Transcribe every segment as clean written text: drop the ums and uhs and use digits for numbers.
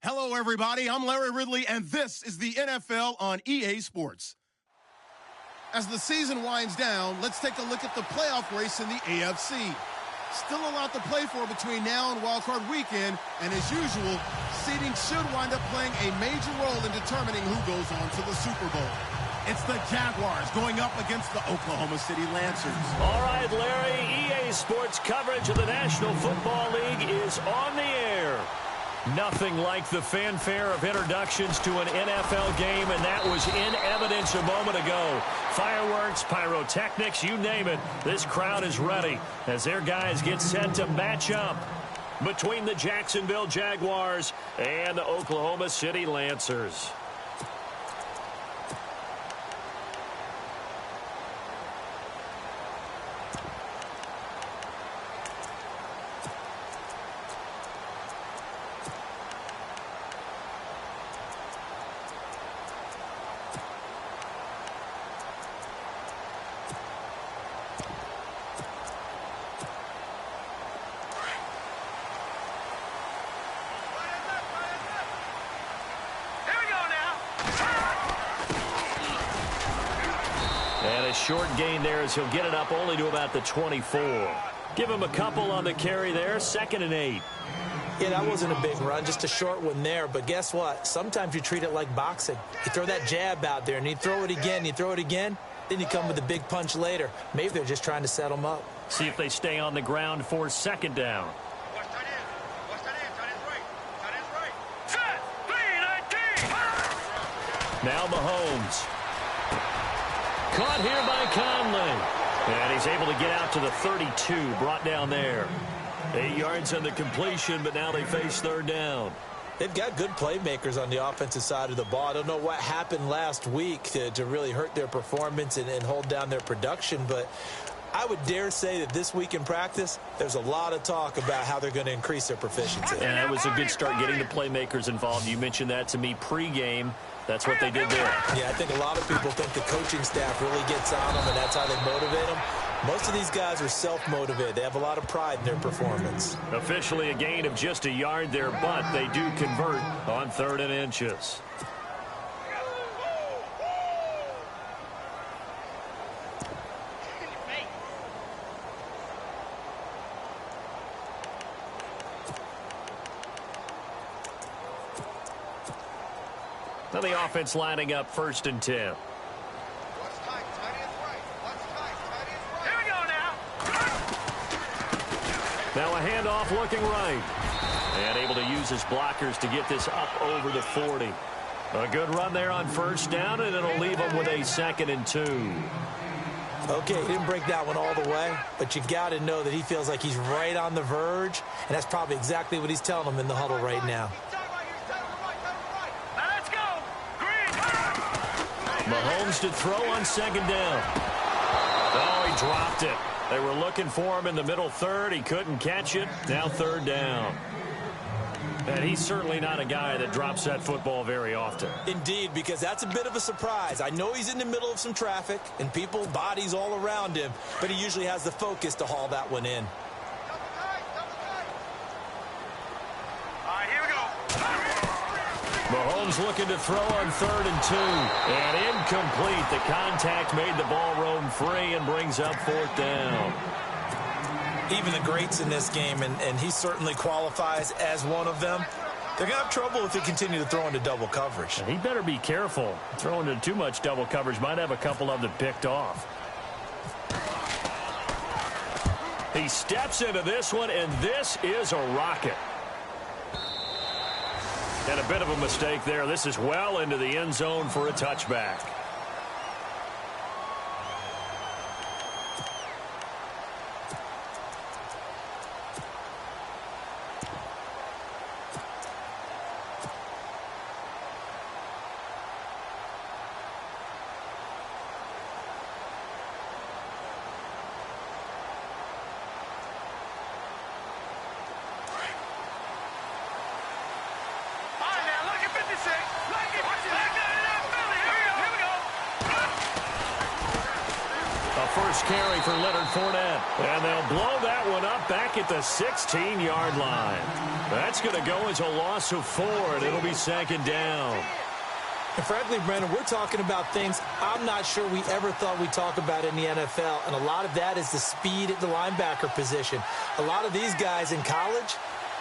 Hello, everybody. I'm Larry Ridley, and this is the NFL on EA Sports. As the season winds down, let's take a look at the playoff race in the AFC. Still a lot to play for between now and wildcard weekend, and as usual, seeding should wind up playing a major role in determining who goes on to the Super Bowl. It's the Jaguars going up against the Oklahoma City Lancers. All right, Larry, EA Sports coverage of the National Football League is on the air. Nothing like the fanfare of introductions to an NFL game, and that was in evidence a moment ago. Fireworks, pyrotechnics, you name it. This crowd is ready as their guys get set to match up between the Jacksonville Jaguars and the Oklahoma City Lancers. And a short gain there as he'll get it up only to about the 24. Give him a couple on the carry there, 2nd and 8. Yeah, that wasn't a big run, just a short one there. But guess what? Sometimes you treat it like boxing. You throw that jab out there, and you throw it again, then you come with a big punch later. Maybe they're just trying to set him up. See if they stay on the ground for 2nd down. Now Mahomes. Caught here by Conley. And he's able to get out to the 32, brought down there. 8 yards on the completion, but now they face 3rd down. They've got good playmakers on the offensive side of the ball. I don't know what happened last week to really hurt their performance and hold down their production, but I would dare say that this week in practice, there's a lot of talk about how they're going to increase their proficiency. And that was a good start getting the playmakers involved. You mentioned that to me pregame. That's what they did there. Yeah, I think a lot of people think the coaching staff really gets on them, and that's how they motivate them. Most of these guys are self-motivated. They have a lot of pride in their performance. Officially a gain of just a yard there, but they do convert on 3rd and inches. Now the offense lining up 1st and 10. Now a handoff looking right. And able to use his blockers to get this up over the 40. A good run there on 1st down, and it'll leave him with a 2nd and 2. Okay, he didn't break that one all the way, but you got to know that he feels like he's right on the verge, and that's probably exactly what he's telling them in the huddle right now. Mahomes to throw on 2nd down. Oh, he dropped it. They were looking for him in the middle 3rd. He couldn't catch it. Now 3rd down. And he's certainly not a guy that drops that football very often. Indeed, because that's a bit of a surprise. I know he's in the middle of some traffic and people, bodies all around him, but he usually has the focus to haul that one in. Mahomes looking to throw on 3rd and 2. And incomplete. The contact made the ball roam free and brings up 4th down. Even the greats in this game, and he certainly qualifies as one of them, they're going to have trouble if they continue to throw into double coverage. And he better be careful. Throwing into too much double coverage might have a couple of them picked off. He steps into this one, and this is a rocket. And a bit of a mistake there. This is well into the end zone for a touchback. first carry for Leonard Fournette. And they'll blow that one up back at the 16-yard line. That's going to go as a loss of 4, and it'll be second down. And frankly, Brandon, we're talking about things I'm not sure we ever thought we'd talk about in the NFL, and a lot of that is the speed at the linebacker position. A lot of these guys in college,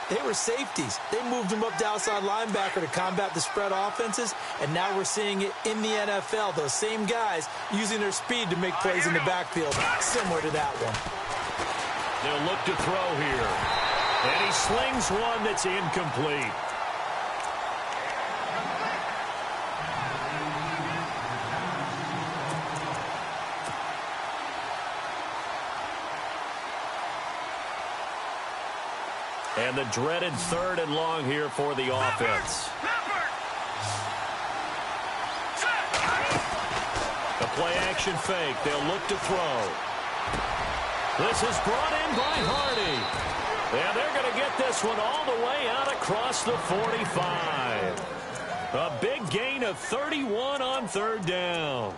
they were safeties. They moved them up to outside linebacker to combat the spread offenses, and now we're seeing it in the NFL. Those same guys using their speed to make plays in the backfield, similar to that one. They'll look to throw here. And he slings one that's incomplete. And the dreaded 3rd and long here for the offense. The play-action fake. They'll look to throw. This is brought in by Hardy. And they're going to get this one all the way out across the 45. A big gain of 31 on 3rd down.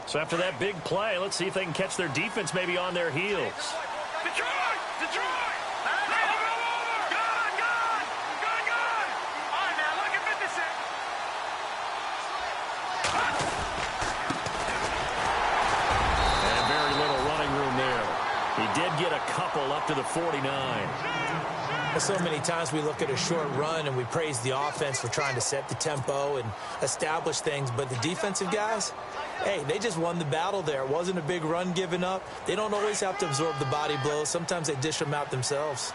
So after that big play, let's see if they can catch their defense maybe on their heels. Detroit! Detroit! Gone! All right, now, look at Mendocin. And very little running room there. He did get a couple up to the 49. So many times we look at a short run and we praise the offense for trying to set the tempo and establish things, but the defensive guys, hey, they just won the battle there. It wasn't a big run given up. They don't always have to absorb the body blows. Sometimes they dish them out themselves.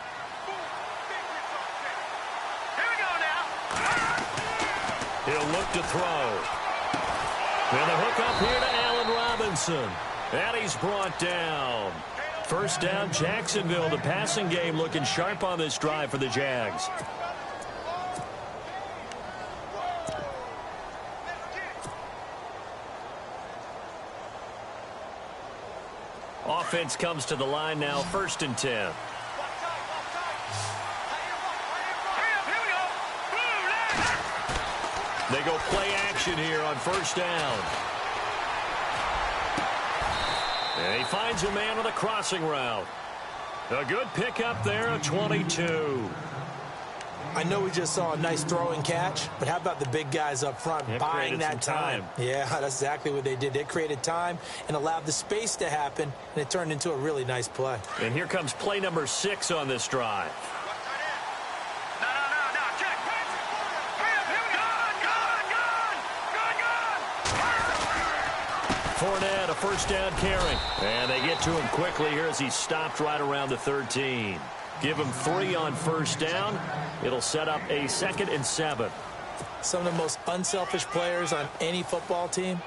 Here we go now. He'll look to throw. And the hook up here to Allen Robinson. And he's brought down. First down, Jacksonville. The passing game looking sharp on this drive for the Jags. Offense comes to the line now, 1st and 10. They go play action here on 1st down. And he finds a man with a crossing route. A good pickup there, a 22. I know we just saw a nice throwing catch, but how about the big guys up front buying that time? Yeah, that's exactly what they did. They created time and allowed the space to happen, and it turned into a really nice play. And here comes play number 6 on this drive. Fournette, a first down carry. And they get to him quickly here as he stopped right around the 13. Give him 3 on 1st down. It'll set up a 2nd and 7. Some of the most unselfish players on any football team,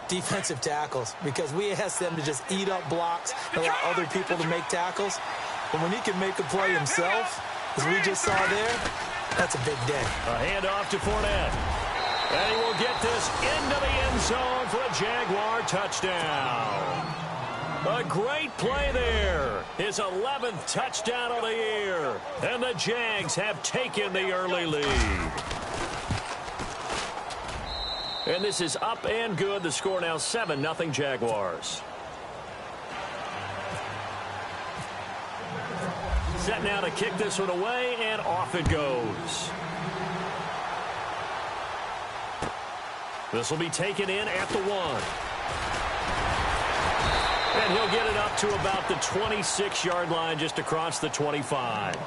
defensive tackles, because we ask them to just eat up blocks and allow other people to make tackles. But when he can make a play himself, as we just saw there, that's a big day. A handoff to Fournette. And he will get this into the end zone for a Jaguar touchdown. A great play there. His 11th touchdown of the year. And the Jags have taken the early lead. And this is up and good. The score now 7-0 Jaguars. Set now to kick this one away, and off it goes. This will be taken in at the 1. And he'll get it up to about the 26-yard line, just across the 25.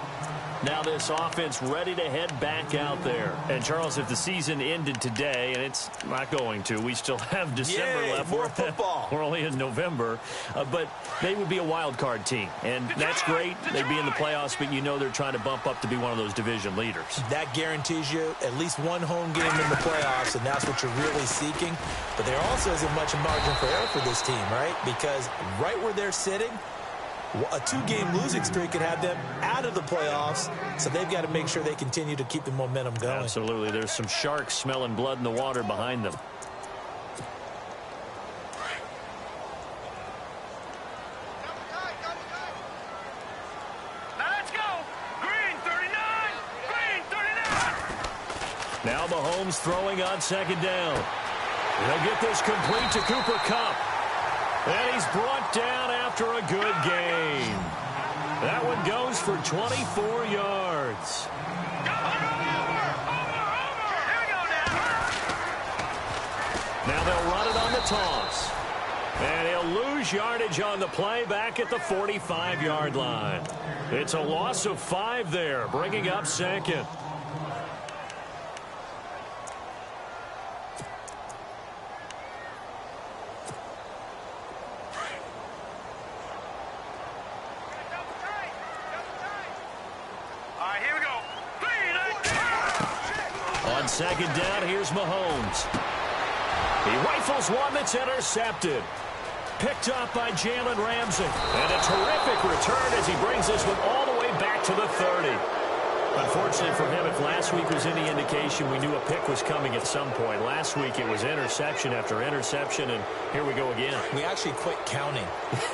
Now this offense ready to head back out there. And, Charles, if the season ended today, and it's not going to, we still have December left. More football. We're only in November. But they would be a wild card team. And that's great. They'd be in the playoffs, but you know they're trying to bump up to be one of those division leaders. That guarantees you at least one home game in the playoffs, and that's what you're really seeking. But there also isn't much margin for error for this team, right? Because right where they're sitting, a 2-game losing streak could have them out of the playoffs, so they've got to make sure they continue to keep the momentum going. Absolutely. There's some sharks smelling blood in the water behind them. Now Mahomes throwing on second down. He'll get this complete to Cooper Kupp. And he's brought down after a good gain. That one goes for 24 yards. Now they'll run it on the toss. And he'll lose yardage on the play back at the 45-yard line. It's a loss of 5 there, bringing up second. Here we go. On second down, here's Mahomes. He rifles one that's intercepted. Picked up by Jalen Ramsey. And a terrific return as he brings this one all the way back to the 30. Unfortunately for him, if last week was any indication, we knew a pick was coming at some point. Last week it was interception after interception, and here we go again. We actually quit counting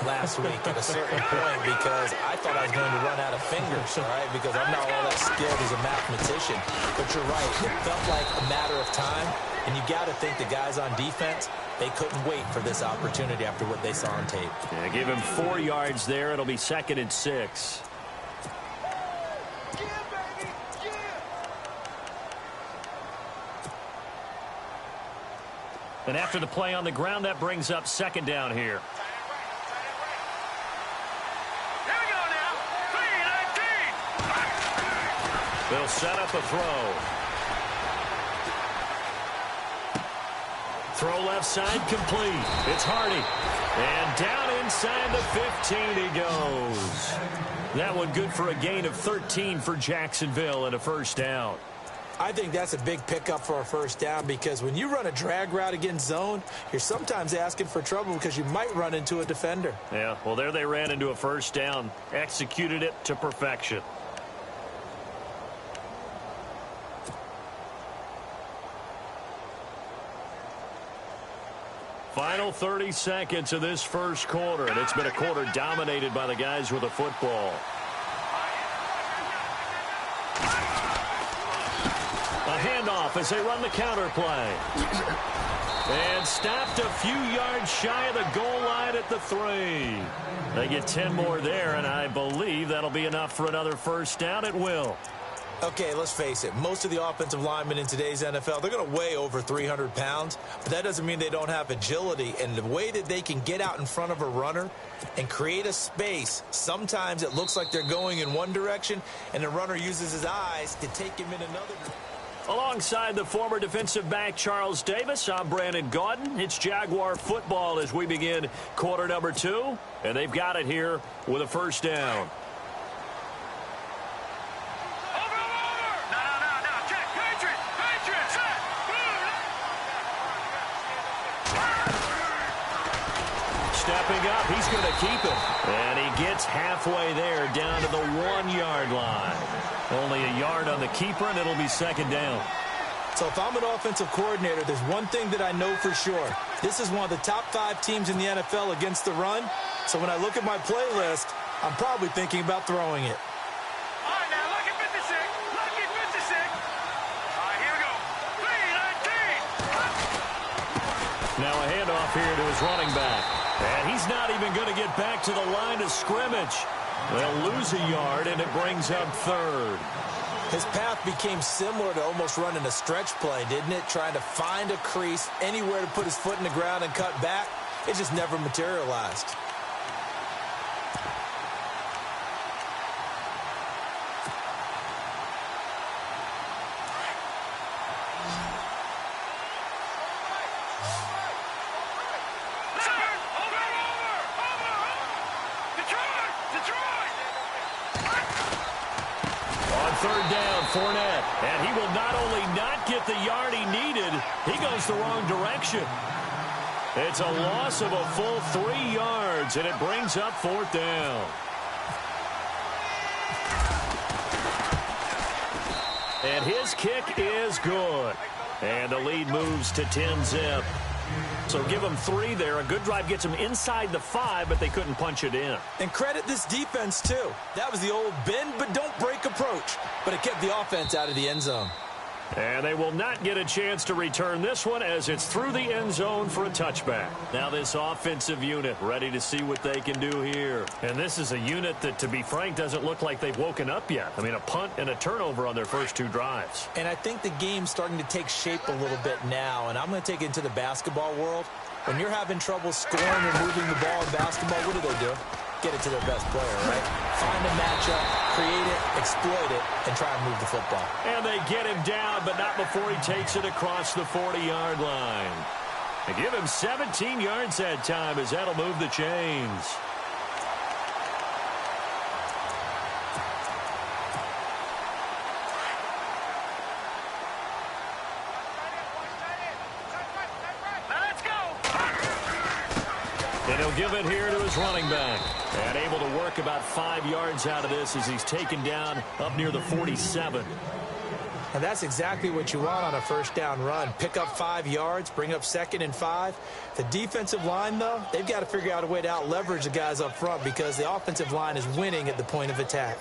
last week at a certain point because I thought I was going to run out of fingers, all right, because I'm not all that skilled as a mathematician. But you're right. It felt like a matter of time, and you got to think the guys on defense, they couldn't wait for this opportunity after what they saw on tape. Yeah, give him 4 yards there. It'll be 2nd and 6. And after the play on the ground, that brings up second down here. Here we go now. 3-19. They'll set up a throw. Throw left side complete. It's Hardy. And down inside the 15 he goes. That one good for a gain of 13 for Jacksonville and a first down. I think that's a big pickup for a first down because when you run a drag route against zone, you're sometimes asking for trouble because you might run into a defender. Yeah, well, there they ran into a first down. Executed it to perfection. Final 30 seconds of this first quarter, and it's been a quarter dominated by the guys with the football. A handoff as they run the counter play. And stopped a few yards shy of the goal line at the 3. They get 10 more there, and I believe that'll be enough for another first down. It will. Okay, let's face it. Most of the offensive linemen in today's NFL, they're going to weigh over 300 pounds, but that doesn't mean they don't have agility. And the way that they can get out in front of a runner and create a space, sometimes it looks like they're going in one direction, and the runner uses his eyes to take him in another direction. Alongside the former defensive back Charles Davis, I'm Brandon Gaudin. It's Jaguar football as we begin quarter number 2, and they've got it here with a first down. Stepping up, he's going to keep it. And he gets halfway there down to the 1-yard line. Only a yard on the keeper, and it'll be second down. So if I'm an offensive coordinator, there's one thing that I know for sure. This is one of the top 5 teams in the NFL against the run. So when I look at my playlist, I'm probably thinking about throwing it. All right, now look at 56. Look at 56. All right, here we go. 3-19. Now a handoff here to his running back. And he's not even going to get back to the line of scrimmage. They'll lose a yard, and it brings up 3rd. His path became similar to almost running a stretch play, didn't it? Trying to find a crease, anywhere to put his foot in the ground and cut back. It just never materialized. Third down, Fournette. And he will not only not get the yard he needed, he goes the wrong direction. It's a loss of a full 3 yards, and it brings up 4th down. And his kick is good. And the lead moves to 10-zip. So give them 3 there. A good drive gets them inside the 5, but they couldn't punch it in. And credit this defense, too. That was the old bend but don't break approach. But it kept the offense out of the end zone. And they will not get a chance to return this one as it's through the end zone for a touchback. Now this offensive unit ready to see what they can do here. And this is a unit that, to be frank, doesn't look like they've woken up yet. I mean, a punt and a turnover on their first 2 drives. And I think the game's starting to take shape a little bit now. And I'm going to take it into the basketball world. When you're having trouble scoring or moving the ball in basketball, what do? Get it to their best player, right? Find a matchup, create it, exploit it, and try and move the football. And they get him down, but not before he takes it across the 40-yard line. They give him 17 yards that time as that'll move the chains. And he'll give it here to his running back. And able to work about 5 yards out of this as he's taken down up near the 47. And that's exactly what you want on a first down run. Pick up 5 yards, bring up 2nd and 5. The defensive line, though, they've got to figure out a way to out-leverage the guys up front because the offensive line is winning at the point of attack.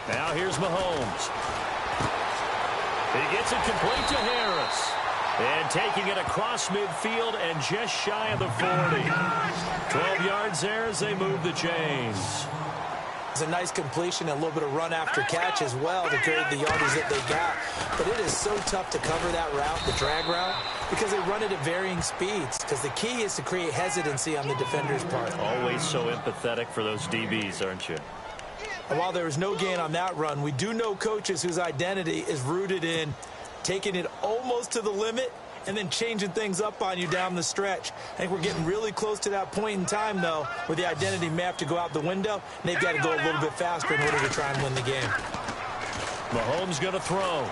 Now here's Mahomes. He gets it complete to Harris. And taking it across midfield and just shy of the 40. 12 yards there as they move the chains. It's a nice completion and a little bit of run after catch as well to create the yardage that they got. But it is so tough to cover that route, the drag route, because they run it at varying speeds. Because the key is to create hesitancy on the defender's part. Always so empathetic for those DBs, aren't you? And while there was no gain on that run, we do know coaches whose identity is rooted in taking it almost to the limit and then changing things up on you down the stretch. I think we're getting really close to that point in time, though, where the identity may have to go out the window, and they've got to go a little bit faster in order to try and win the game. Mahomes going to throw.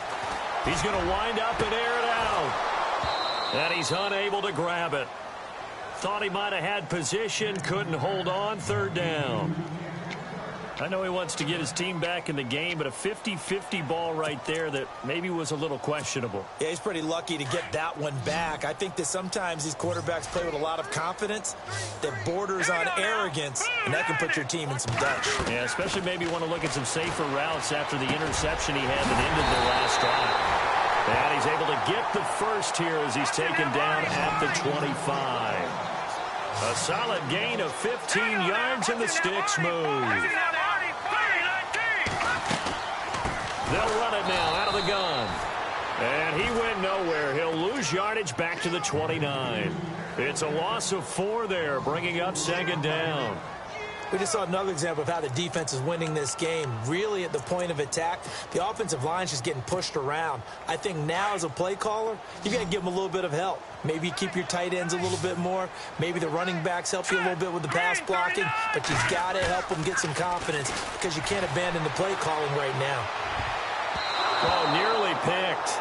He's going to wind up and air it out. And he's unable to grab it. Thought he might have had position, couldn't hold on, 3rd down. I know he wants to get his team back in the game, but a 50-50 ball right there that maybe was a little questionable. Yeah, he's pretty lucky to get that one back. I think that sometimes these quarterbacks play with a lot of confidence that borders on arrogance, and that can put your team in some dutch. Yeah, especially maybe want to look at some safer routes after the interception he had that ended their last drive. And he's able to get the first here as he's taken down at the 25. A solid gain of 15 yards, and the sticks move. They'll run it now out of the gun. And he went nowhere. He'll lose yardage back to the 29. It's a loss of 4 there, bringing up 2nd down. We just saw another example of how the defense is winning this game. Really at the point of attack, the offensive line's just getting pushed around. I think now as a play caller, you got to give them a little bit of help. Maybe keep your tight ends a little bit more. Maybe the running backs help you a little bit with the pass blocking. But you've got to help them get some confidence because you can't abandon the play calling right now. Oh, nearly picked.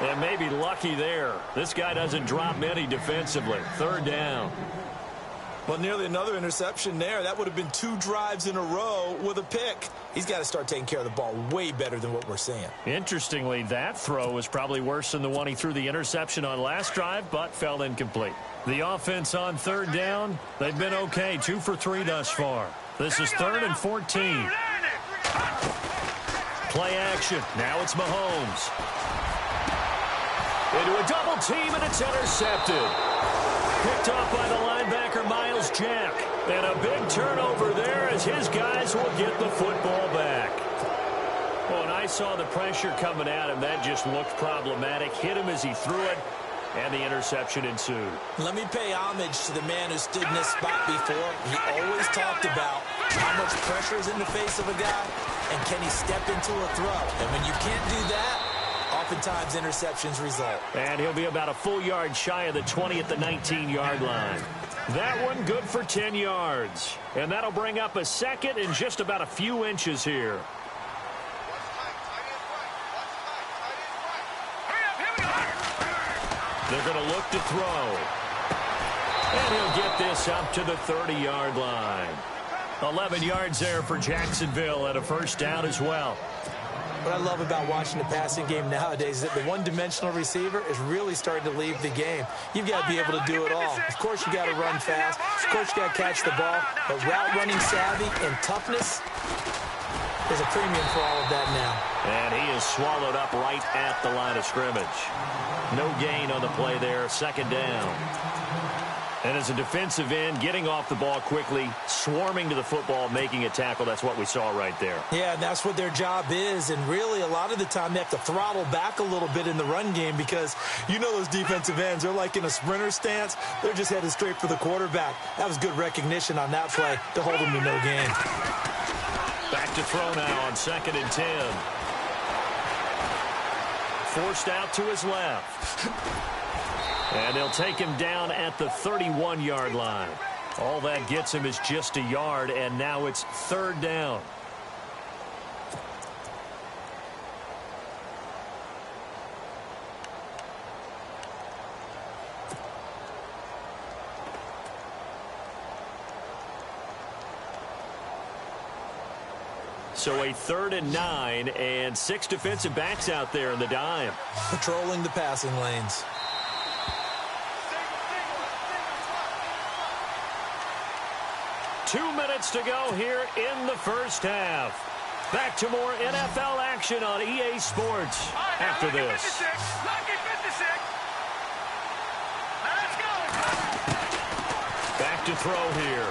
And maybe lucky there. This guy doesn't drop many defensively. 3rd down. Well, nearly another interception there. That would have been 2 drives in a row with a pick. He's got to start taking care of the ball way better than what we're seeing. Interestingly, that throw was probably worse than the one he threw the interception on last drive, but fell incomplete. The offense on 3rd down, they've been okay. 2 for 3 thus far. This is 3rd and 14. Play action. Now it's Mahomes. Into a double team, and it's intercepted. Picked off by the linebacker, Miles Jack. And a big turnover there as his guys will get the football back. Oh, and I saw the pressure coming at him. That just looked problematic. Hit him as he threw it, and the interception ensued. Let me pay homage to the man who stood in this spot before. He always talked about how much pressure is in the face of a guy, and can he step into a throw. And when you can't do that, oftentimes interceptions result. And he'll be about a full yard shy of the 20 at the 19-yard line. That one good for 10 yards. And that'll bring up a 2nd and just about a few inches here. They're going to look to throw. And he'll get this up to the 30-yard line. 11 yards there for Jacksonville and a 1st down as well. What I love about watching the passing game nowadays is that the one-dimensional receiver is really starting to leave the game. You've got to be able to do it all. Of course, you got to run fast. Of course, you got to catch the ball. But route running savvy and toughness, there's a premium for all of that now. And he is swallowed up right at the line of scrimmage. No gain on the play there, second down. And as a defensive end, getting off the ball quickly, swarming to the football, making a tackle, that's what we saw right there. Yeah, and that's what their job is. And really, a lot of the time, they have to throttle back a little bit in the run game because you know those defensive ends, they're like in a sprinter stance. They're just headed straight for the quarterback. That was good recognition on that play to hold them to no gain. Back to throw now on 2nd and 10. Forced out to his left. And they'll take him down at the 31-yard line. All that gets him is just a yard, and now it's 3rd down. So a 3rd and 9, and 6 defensive backs out there in the dime. Patrolling the passing lanes. Two minutes to go here in the first half. Back to more NFL action on EA Sports after this. Back to throw here.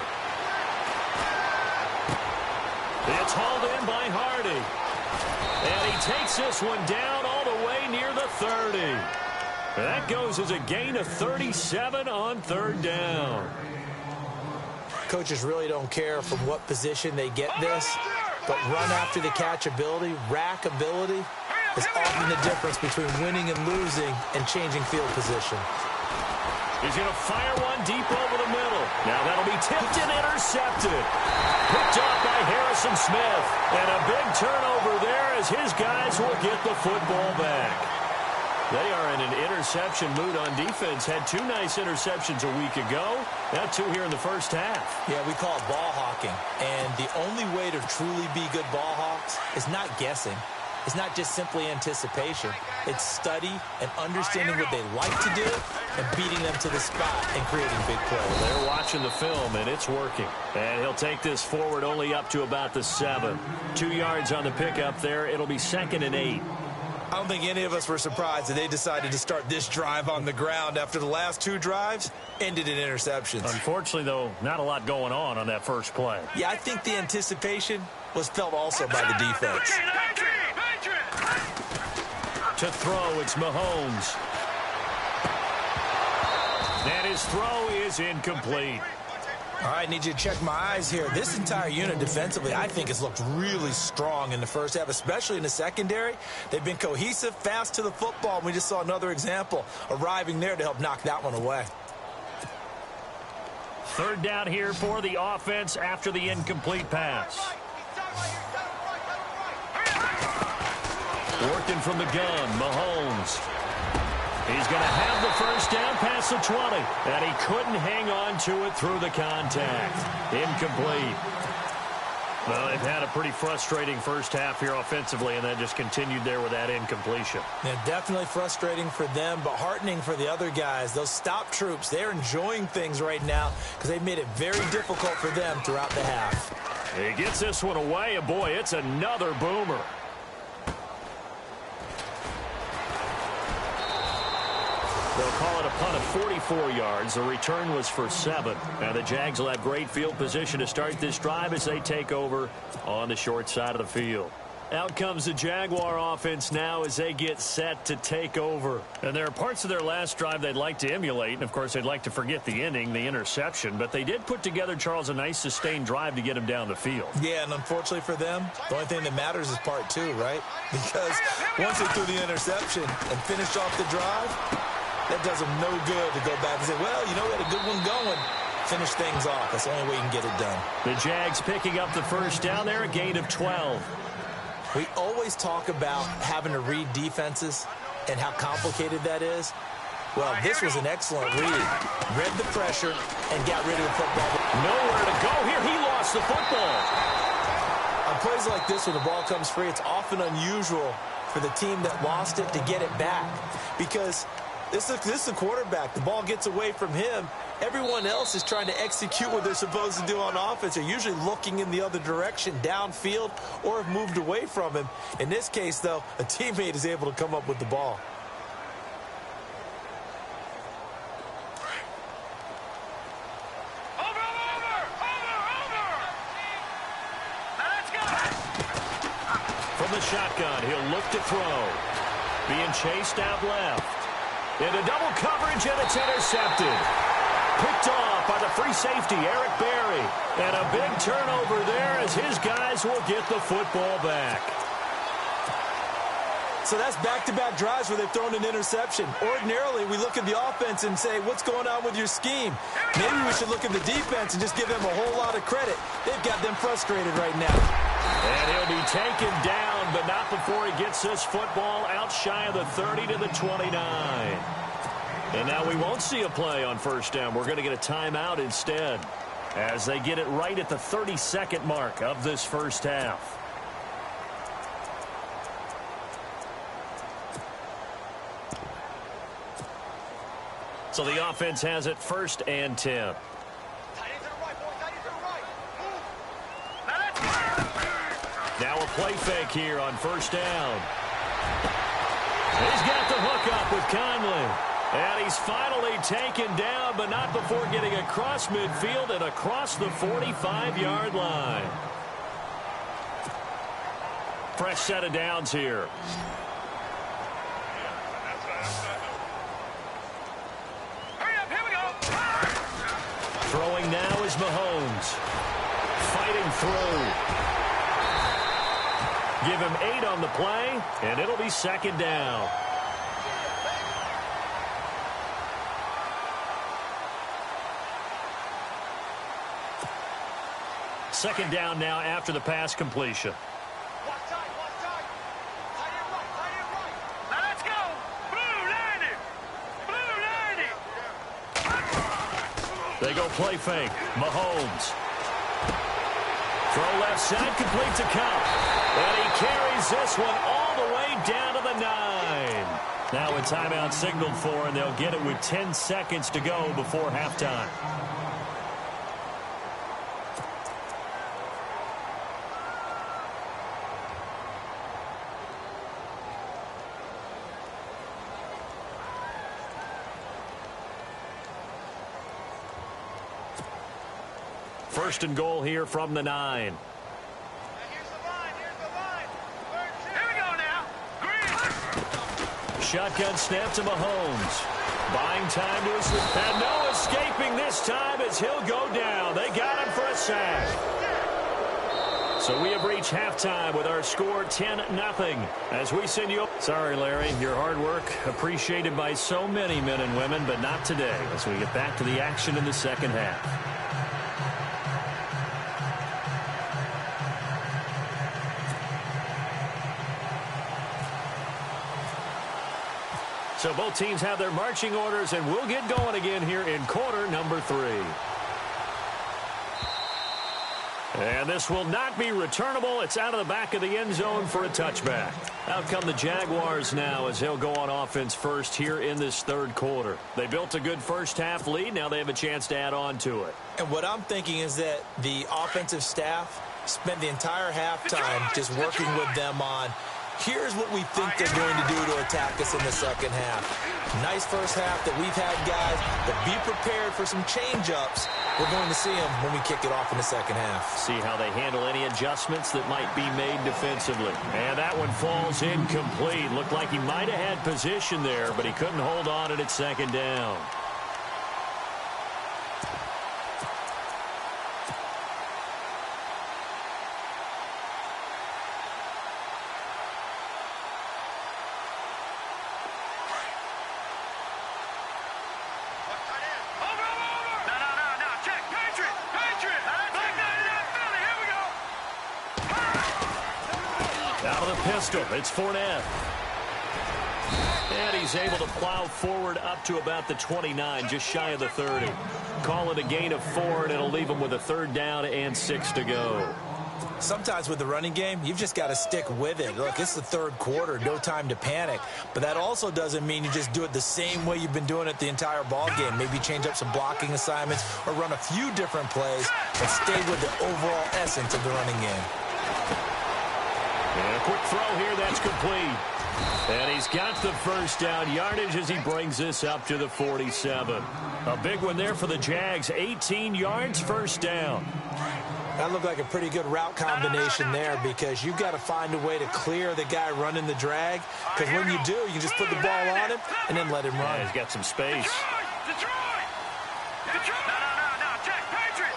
It's hauled in by Hardy. And he takes this one down all the way near the 30. That goes as a gain of 37 on 3rd down. Coaches really don't care from what position they get this, but run after the catch ability, rack ability is often the difference between winning and losing and changing field position. He's going to fire one deep over the middle. Now that'll be tipped and intercepted. Picked off by Harrison Smith. And a big turnover there as his guys will get the football back. They are in an interception mood on defense. Had 2 nice interceptions a week ago. Now 2 here in the first half. Yeah, we call it ball hawking. And the only way to truly be good ball hawks is not guessing. It's not just simply anticipation. It's study and understanding what they like to do and beating them to the spot and creating big plays. They're watching the film, and it's working. And he'll take this forward only up to about the 7. 2 yards on the pickup there. It'll be 2nd and 8. I don't think any of us were surprised that they decided to start this drive on the ground after the last 2 drives ended in interceptions. Unfortunately, though, not a lot going on that first play. Yeah, I think the anticipation was felt also by the defense. To throw, it's Mahomes. And his throw is incomplete. All right, need you to check my eyes here. This entire unit defensively, I think, has looked really strong in the first half, especially in the secondary. They've been cohesive, fast to the football, and we just saw another example arriving there to help knock that one away. 3rd down here for the offense after the incomplete pass. Working from the gun, Mahomes. He's going to have the first down past the 20. And he couldn't hang on to it through the contact. Incomplete. Well, they've had a pretty frustrating first half here offensively, and then just continued there with that incompletion. Yeah, definitely frustrating for them, but heartening for the other guys. Those stop troops, they're enjoying things right now because they've made it very difficult for them throughout the half. He gets this one away, and boy, it's another boomer. They'll call it a punt of 44 yards. The return was for 7. And the Jags will have great field position to start this drive as they take over on the short side of the field. Out comes the Jaguar offense now as they get set to take over. And there are parts of their last drive they'd like to emulate. And, of course, they'd like to forget the ending, the interception. But they did put together, Charles, a nice sustained drive to get him down the field. Yeah, and unfortunately for them, the only thing that matters is part 2, right? Because once they threw the interception and finished off the drive, that does them no good to go back and say, well, you know, we had a good one going. Finish things off. That's the only way you can get it done. The Jags picking up the first down there, a gain of 12. We always talk about having to read defenses and how complicated that is. Well, this was an excellent read. Read the pressure and got rid of the football. Nowhere to go here. He lost the football. On plays like this, when the ball comes free, it's often unusual for the team that lost it to get it back, because this is the quarterback. The ball gets away from him. Everyone else is trying to execute what they're supposed to do on offense. They're usually looking in the other direction, downfield, or have moved away from him. In this case, though, a teammate is able to come up with the ball. From the shotgun, he'll look to throw. Being chased out left. Into double coverage, and it's intercepted. Picked off by the free safety, Eric Berry. And a big turnover there as his guys will get the football back. So that's back-to-back drives where they've thrown an interception. Ordinarily, we look at the offense and say, what's going on with your scheme? Maybe we should look at the defense and just give them a whole lot of credit. They've got them frustrated right now. And he'll be taken down, but not before he gets this football out shy of the 30 to the 29. And now we won't see a play on first down. We're going to get a timeout instead as they get it right at the 32nd mark of this first half. So the offense has it 1st and 10. Now a play fake here on first down. He's got the hook up with Conley. And he's finally taken down, but not before getting across midfield and across the 45-yard line. Fresh set of downs here. Throwing now is Mahomes. Fighting through. Give him 8 on the play, and it'll be 2nd down. Second down now after the pass completion. Let's go. Blue 90. They go play fake. Mahomes. Throw left side, complete to Cup. And he carries this one all the way down to the 9. Now a timeout signaled for, and they'll get it with 10 seconds to go before halftime. First and goal here from the 9. Shotgun snap to Mahomes. Buying time to his... And no escaping this time as he'll go down. They got him for a sack. So we have reached halftime with our score 10-0. As we send you... Sorry, Larry. Your hard work appreciated by so many men and women, but not today as we get back to the action in the second half. So both teams have their marching orders, and we'll get going again here in quarter number 3. And this will not be returnable. It's out of the back of the end zone for a touchback. Out come the Jaguars now as they'll go on offense first here in this third quarter. They built a good first half lead. Now they have a chance to add on to it. And what I'm thinking is that the offensive staff spent the entire halftime just working with them on, here's what we think they're going to do to attack us in the second half. Nice first half that we've had, guys, but be prepared for some change-ups. We're going to see them when we kick it off in the second half. See how they handle any adjustments that might be made defensively. And that one falls incomplete. Looked like he might have had position there, but he couldn't hold on at second down. Pistol. It's Fournette. And he's able to plow forward up to about the 29, just shy of the 30. Call it a gain of 4, and it'll leave him with a 3rd down and 6 to go. Sometimes with the running game, you've just got to stick with it. Look, it's the third quarter, no time to panic. But that also doesn't mean you just do it the same way you've been doing it the entire ball game. Maybe change up some blocking assignments or run a few different plays, but stay with the overall essence of the running game. And a quick throw here, that's complete. And he's got the first down yardage as he brings this up to the 47. A big one there for the Jags, 18 yards, first down. That looked like a pretty good route combination there because you've got to find a way to clear the guy running the drag, because when you do, you can just put the ball on him and then let him run. Yeah, he's got some space. Detroit! No, Jack, Patriot!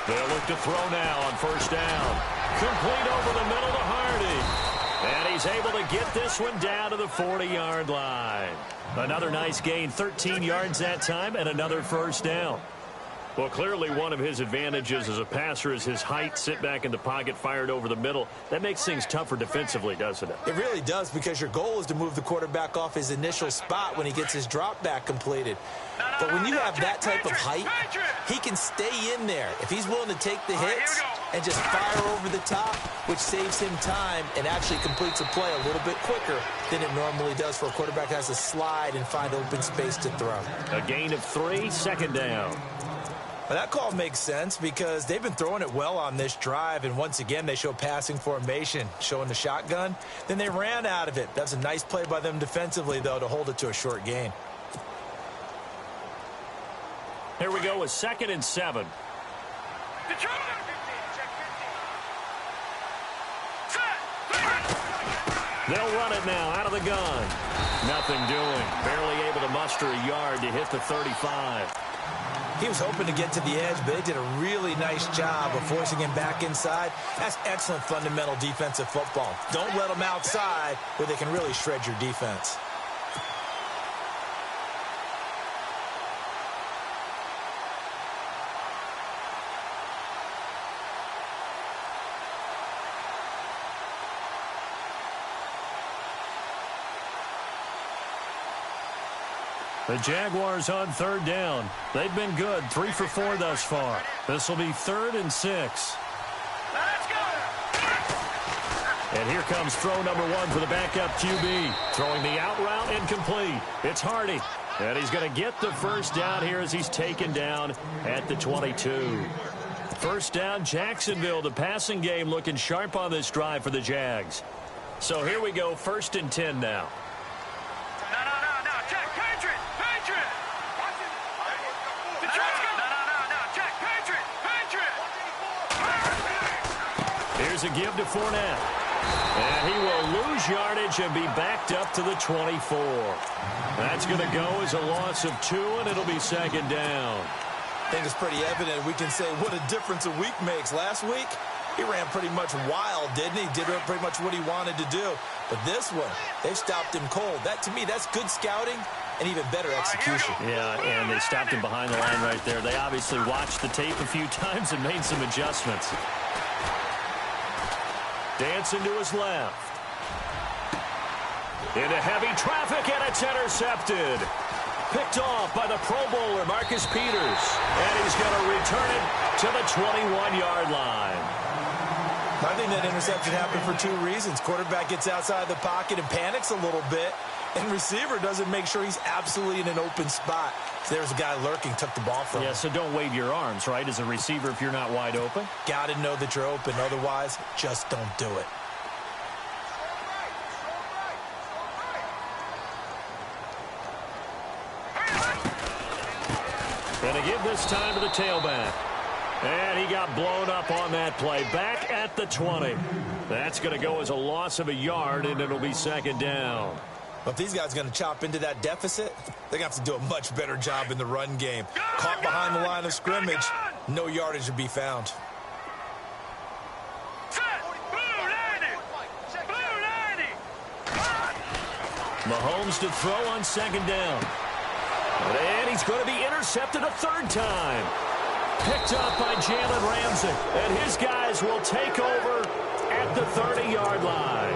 They'll look to throw now on first down. Complete over the middle to Hardy. And he's able to get this one down to the 40-yard line. Another nice gain, 13 yards that time, and another first down. Well, clearly one of his advantages as a passer is his height, sit back in the pocket, fired over the middle. That makes things tougher defensively, doesn't it? It really does, because your goal is to move the quarterback off his initial spot when he gets his drop back completed. But when you have that type of height, he can stay in there if he's willing to take the hits and just fire over the top, which saves him time and actually completes a play a little bit quicker than it normally does for a quarterback that has to slide and find open space to throw. A gain of 3, second down. Well, that call makes sense because they've been throwing it well on this drive, and once again they show passing formation, showing the shotgun. Then they ran out of it. That's a nice play by them defensively, though, to hold it to a short gain. Here we go with 2nd and 7. They'll run it now out of the gun. Nothing doing. Barely able to muster a yard to hit the 35. He was hoping to get to the edge, but they did a really nice job of forcing him back inside. That's excellent fundamental defensive football. Don't let them outside where they can really shred your defense. The Jaguars on 3rd down. They've been good, 3 for 4 thus far. This will be 3rd and 6. Let's go! And here comes throw number 1 for the backup QB. Throwing the out route incomplete. It's Hardy. And he's going to get the first down here as he's taken down at the 22. First down, Jacksonville. The passing game looking sharp on this drive for the Jags. So here we go, 1st and 10 now. Here's a give to Fournette. And he will lose yardage and be backed up to the 24. That's going to go as a loss of 2, and it'll be 2nd down. I think it's pretty evident. We can say what a difference a week makes. Last week, he ran pretty much wild, didn't he? Did pretty much what he wanted to do. But this one, they've stopped him cold. That, to me, that's good scouting and even better execution. Yeah, and they stopped him behind the line right there. They obviously watched the tape a few times and made some adjustments. Dancing to his left. Into heavy traffic, and it's intercepted. Picked off by the Pro Bowler, Marcus Peters. And he's going to return it to the 21-yard line. I think that interception happened for 2 reasons. Quarterback gets outside the pocket and panics a little bit, and receiver doesn't make sure he's absolutely in an open spot. So there's a guy lurking, took the ball from him. Yeah, so don't wave your arms, right, as a receiver if you're not wide open. Got to know that you're open. Otherwise, just don't do it. And to give this time to the tailback. And he got blown up on that play. Back at the 20. That's going to go as a loss of a yard, and it'll be 2nd down. But if these guys are going to chop into that deficit, they're going to have to do a much better job in the run game. Caught behind the line of scrimmage, no yardage to be found. Mahomes to throw on 2nd down. And he's going to be intercepted a 3rd time. Picked up by Jalen Ramsey. And his guys will take over at the 30-yard line.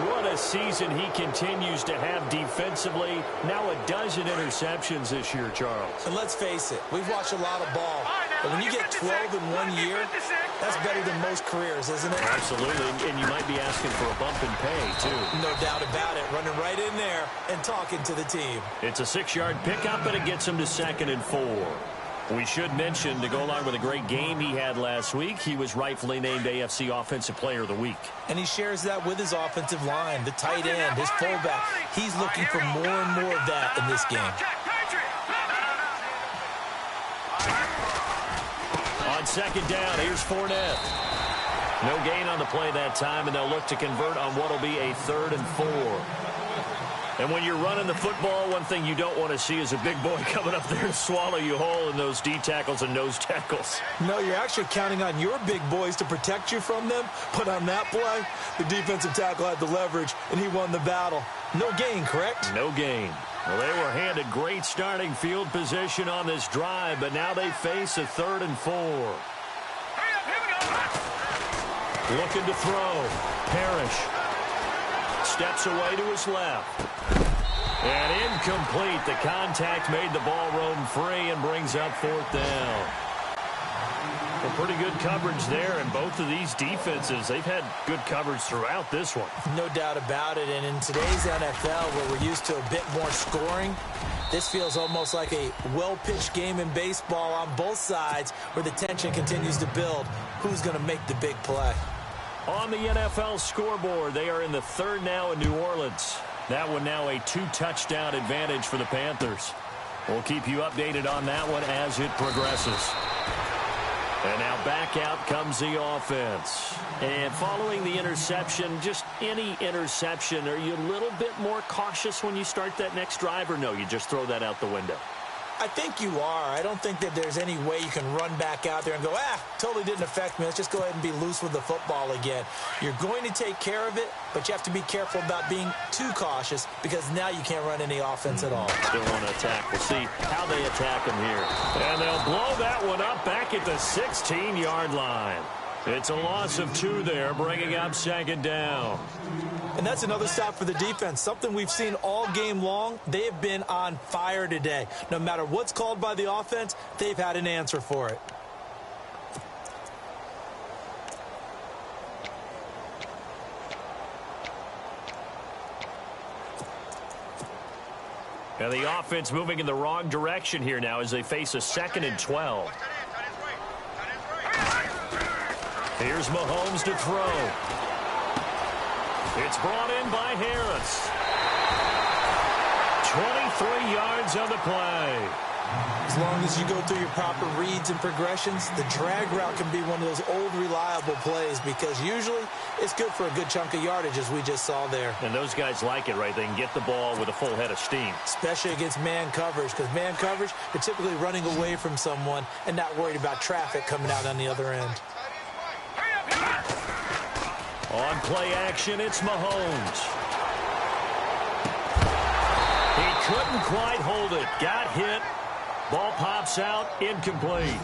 What a season he continues to have defensively. Now a dozen interceptions this year, Charles. And let's face it, we've watched a lot of ball. But when you get 12 in 1 year, that's better than most careers, isn't it? Absolutely, and you might be asking for a bump in pay, too. No doubt about it. Running right in there and talking to the team. It's a 6-yard pickup, and it gets him to 2nd and 4. We should mention, to go along with a great game he had last week, he was rightfully named AFC Offensive Player of the Week. And he shares that with his offensive line, the tight end, his fullback. He's looking for more and more of that in this game. On 2nd down, here's Fournette. No gain on the play that time, and they'll look to convert on what will be a 3rd and 4. And when you're running the football, one thing you don't want to see is a big boy coming up there to swallow you whole in those D tackles and nose tackles. No, you're actually counting on your big boys to protect you from them. But on that play, the defensive tackle had the leverage, and he won the battle. No gain, correct? No gain. Well, they were handed great starting field position on this drive, but now they face a 3rd and 4. Looking to throw. Parrish. Steps away to his left. And incomplete. The contact made the ball roam free and brings up 4th down. Well, pretty good coverage there, and both of these defenses, they've had good coverage throughout this one. No doubt about it, and in today's NFL, where we're used to a bit more scoring, this feels almost like a well-pitched game in baseball on both sides where the tension continues to build. Who's going to make the big play? On the NFL scoreboard, they are in the 3rd now in New Orleans. That one now a 2-touchdown advantage for the Panthers. We'll keep you updated on that one as it progresses. And now back out comes the offense. And following the interception, just any interception, are you a little bit more cautious when you start that next drive, or no, you just throw that out the window? I think you are. I don't think that there's any way you can run back out there and go, totally didn't affect me. Let's just go ahead and be loose with the football again. You're going to take care of it, but you have to be careful about being too cautious because now you can't run any offense at all. Still want to attack. We'll see how they attack him here. And they'll blow that one up back at the 16-yard line. It's a loss of 2 there, bringing up 2nd down. And that's another stop for the defense, something we've seen all game long. They have been on fire today. No matter what's called by the offense, they've had an answer for it. And the offense moving in the wrong direction here now as they face a 2nd and 12. Here's Mahomes to throw. It's brought in by Harris. 23 yards on the play. As long as you go through your proper reads and progressions, the drag route can be one of those old reliable plays because usually it's good for a good chunk of yardage, as we just saw there. And those guys like it, right? They can get the ball with a full head of steam. Especially against man coverage, because man coverage, they're typically running away from someone and not worried about traffic coming out on the other end. On play action, it's Mahomes. He couldn't quite hold it. Got hit. Ball pops out, incomplete.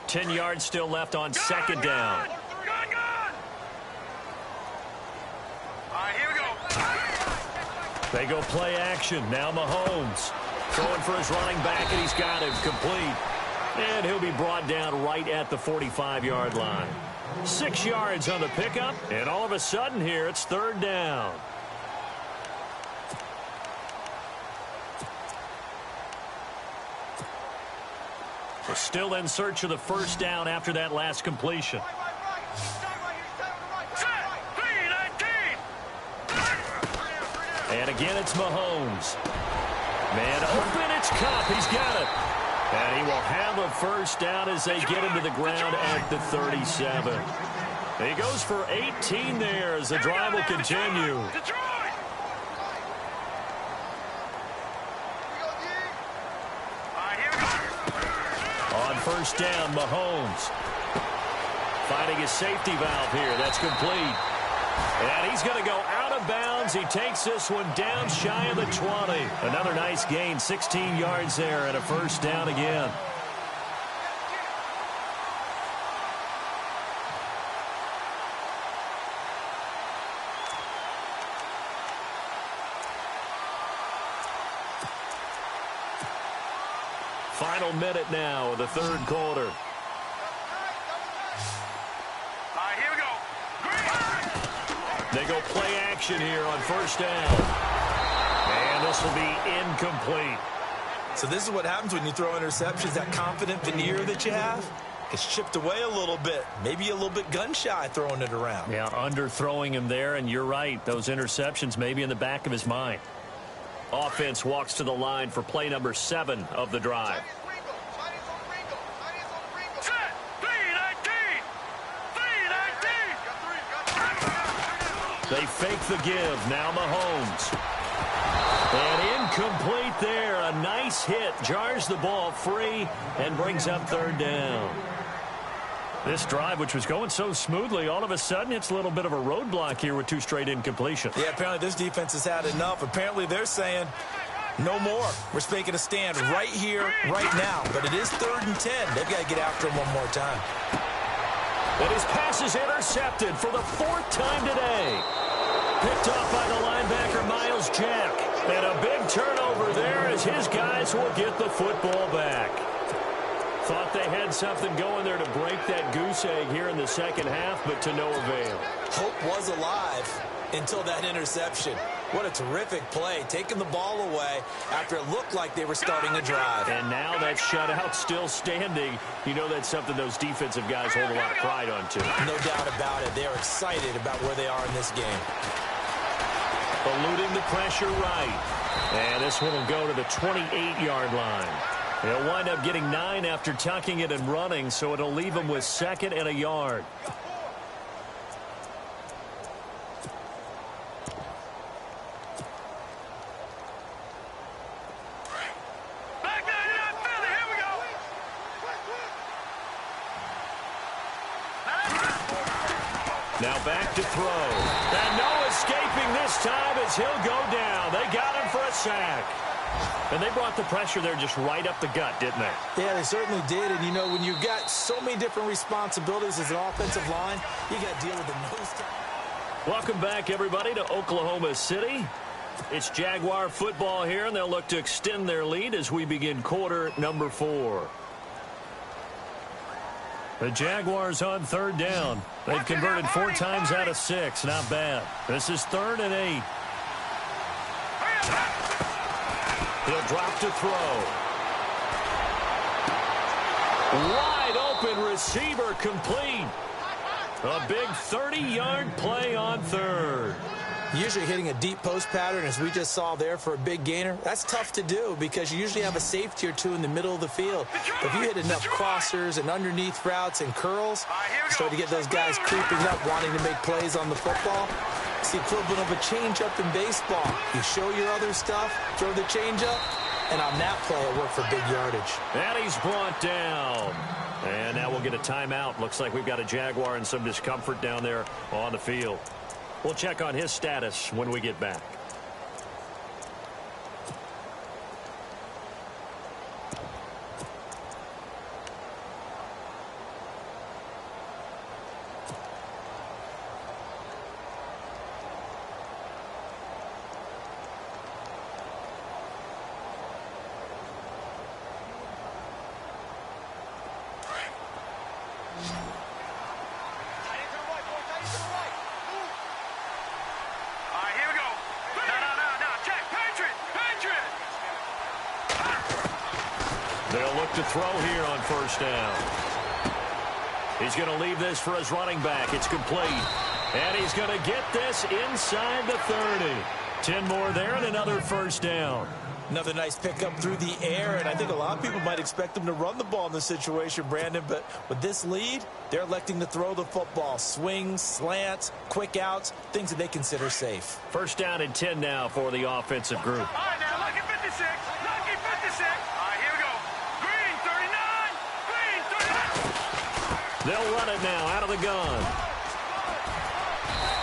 Ten yards still left on 2nd down. All right, here we go. They go play action. Now Mahomes throwing for his running back, and he's got him complete. And he'll be brought down right at the 45-yard line. 6 yards on the pickup, and all of a sudden here it's 3rd down. We're still in search of the 1st down after that last completion. And again, it's Mahomes. Man open, it's Cup. He's got it. And he will have a 1st down as they get him to the ground at the 37. He goes for 18 there as the drive will continue. On 1st down, Mahomes finding his safety valve here. That's complete. And he's going to go out of bounds. He takes this one down shy of the 20. Another nice gain, 16 yards there and a first down again. Final minute now of the third quarter. Here we go. They go play action here on first down. And this will be incomplete. So this is what happens when you throw interceptions. That confident veneer that you have gets chipped away a little bit. Maybe a little bit gun-shy throwing it around. Yeah, underthrowing him there, and you're right. Those interceptions may be in the back of his mind. Offense walks to the line for play number 7 of the drive. Set. 3-19. 3-19. They fake the give. Now Mahomes. And incomplete there. A nice hit. Jars the ball free and brings up third down. This drive, which was going so smoothly, all of a sudden it's a little bit of a roadblock here with 2 straight incompletions. Yeah, apparently this defense has had enough. Apparently they're saying no more. We're making a stand right here, right now. But it is 3rd and 10. They've got to get after him one more time. And his pass is intercepted for the 4th time today. Picked off by the linebacker, Miles Jack. And a big turnover there as his guys will get the football back. Thought they had something going there to break that goose egg here in the second half, but to no avail. Hope was alive until that interception. What a terrific play, taking the ball away after it looked like they were starting a drive. And now that shutout still standing. You know that's something those defensive guys hold a lot of pride on, too. No doubt about it. They're excited about where they are in this game. Eluding the pressure right. And this one will go to the 28-yard line. They'll wind up getting 9 after tucking it and running, so it'll leave them with 2nd and a yard. Back down, Philly. Here we go. Now back to throw. And no escaping this time as he'll go down. They got him for a sack. And they brought the pressure there just right up the gut, didn't they? Yeah, they certainly did. And, you know, when you've got so many different responsibilities as an offensive line, you got to deal with the nose tackle. Welcome back, everybody, to Oklahoma City. It's Jaguar football here, and they'll look to extend their lead as we begin quarter number 4. The Jaguars on 3rd down. They've converted 4 times out of 6. Not bad. This is 3rd and 8. He'll drop to throw. Wide open receiver complete. A big 30-yard play on 3rd. Usually hitting a deep post pattern, as we just saw there for a big gainer, that's tough to do because you usually have a safety or 2 in the middle of the field. But if you hit enough crossers and underneath routes and curls, start to get those guys creeping up, wanting to make plays on the football. It's the equivalent of a changeup in baseball. You show your other stuff, throw the changeup, and on that play, it'll work for big yardage. And he's brought down. And now we'll get a timeout. Looks like we've got a Jaguar in some discomfort down there on the field. We'll check on his status when we get back. They'll look to throw here on 1st down. He's going to leave this for his running back. It's complete. And he's going to get this inside the 30. 10 more there and another 1st down. Another nice pickup through the air, and I think a lot of people might expect them to run the ball in this situation, Brandon, but with this lead, they're electing to throw the football. Swings, slants, quick outs, things that they consider safe. 1st down and 10 now for the offensive group. All right, now, lucky 56. Lucky 56. All right, here we go. Green, 39. Green, 39. They'll run it now out of the gun.